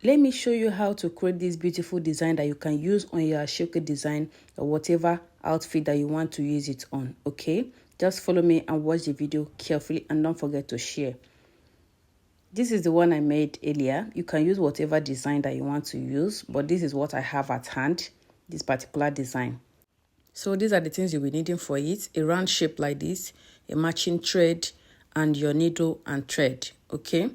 let me show you how to create this beautiful design that you can use on your Asoke design or whatever outfit that you want to use it on, okay? Just follow me and watch the video carefully and don't forget to share. This is the one I made earlier. You can use whatever design that you want to use, but this is what I have at hand, this particular design. So these are the things you'll be needing for it. A round shape like this, a matching thread, and your needle and thread, okay?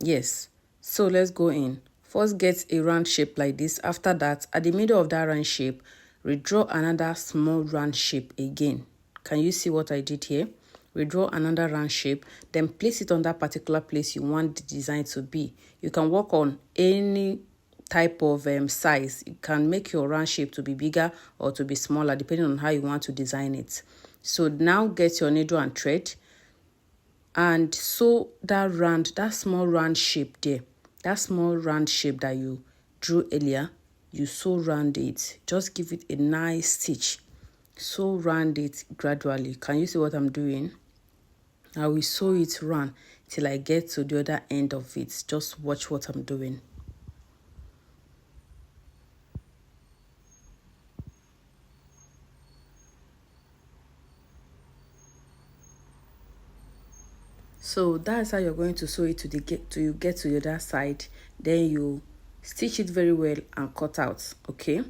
Yes, so let's go in. First, get a round shape like this. After that, at the middle of that round shape, redraw another small round shape again. Can you see what I did here? Redraw another round shape, then place it on that particular place you want the design to be. You can work on any type of size. You can make your round shape to be bigger or to be smaller depending on how you want to design it. So now get your needle and thread and sew that small round shape there. That small round shape that you drew earlier, you sew round it. Just give it a nice stitch. Sew round it gradually. Can you see what I'm doing? I will sew it round till I get to the other end of it. Just watch what I'm doing. So that's how you're going to sew it till you get to the other side. Then you stitch it very well and cut out, okay?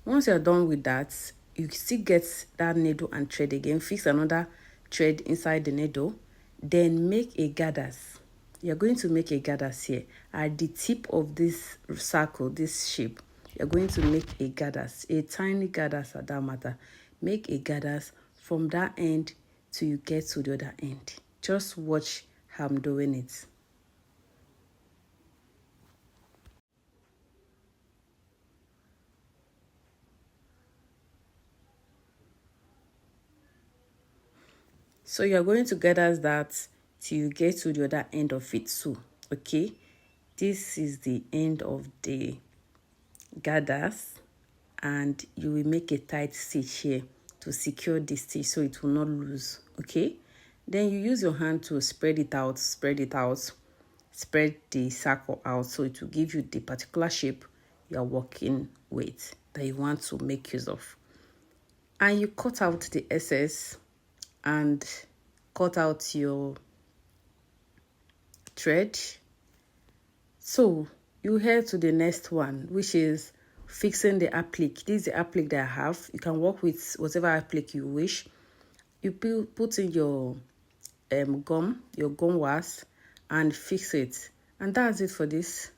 Once you're done with that, you still get that needle and thread again. Fix another thread inside the needle. Then make a gathers. You're going to make a gathers here. At the tip of this circle, this shape, you're going to make a gathers. A tiny gathers at that matter. Make a gathers from that end till you get to the other end. Just watch how I'm doing it. So you're going to gather that till you get to the other end of it too, okay? This is the end of the gathers, and you will make a tight stitch here to secure the stitch so it will not lose, okay? Then you use your hand to spread the circle out so it will give you the particular shape you are working with that you want to make use of. And you cut out the excess and cut out your thread. So you head to the next one, which is fixing the applique. This is the applique that I have. You can work with whatever applique you wish. You put in your gum wax, and fix it. And that's it for this.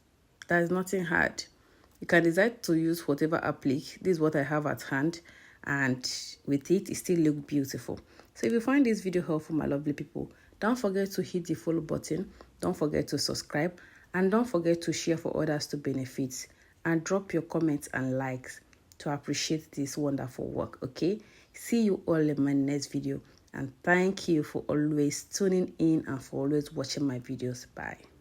There's nothing hard. You can decide to use whatever applique. This is what I have at hand, and with it still look beautiful. So if you find this video helpful, my lovely people, don't forget to hit the follow button, don't forget to subscribe, and don't forget to share for others to benefit, and drop your comments and likes to appreciate this wonderful work, okay? See you all in my next video, and thank you for always tuning in and for always watching my videos. Bye.